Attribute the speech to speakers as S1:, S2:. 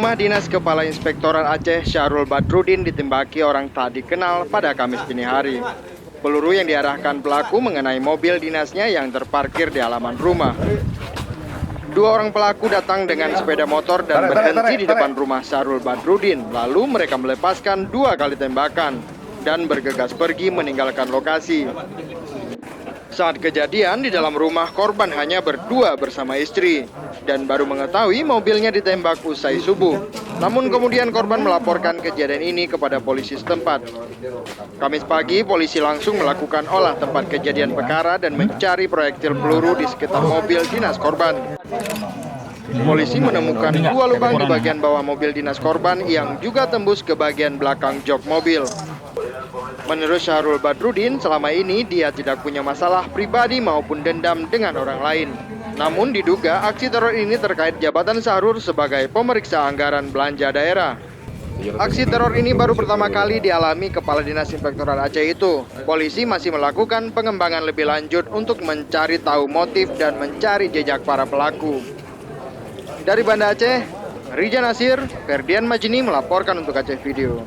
S1: Rumah dinas Kepala Inspektorat Aceh Syahrul Badrudin ditembaki orang tak dikenal pada Kamis dini hari. Peluru yang diarahkan pelaku mengenai mobil dinasnya yang terparkir di halaman rumah. Dua orang pelaku datang dengan sepeda motor dan berhenti di depan rumah Syahrul Badrudin. Lalu mereka melepaskan 2 kali tembakan dan bergegas pergi meninggalkan lokasi. Saat kejadian, di dalam rumah korban hanya berdua bersama istri dan baru mengetahui mobilnya ditembak usai subuh. Namun kemudian korban melaporkan kejadian ini kepada polisi setempat. Kamis pagi, polisi langsung melakukan olah tempat kejadian perkara dan mencari proyektil peluru di sekitar mobil dinas korban. Polisi menemukan 2 lubang di bagian bawah mobil dinas korban yang juga tembus ke bagian belakang jok mobil. Menurut Syahrul Badrudin, selama ini dia tidak punya masalah pribadi maupun dendam dengan orang lain. Namun diduga aksi teror ini terkait jabatan Syahrul sebagai pemeriksa anggaran belanja daerah. Aksi teror ini baru pertama kali dialami Kepala Dinas Inspektorat Aceh itu. Polisi masih melakukan pengembangan lebih lanjut untuk mencari tahu motif dan mencari jejak para pelaku. Dari Banda Aceh, Rija Nasir, Ferdian Majini melaporkan untuk Aceh Video.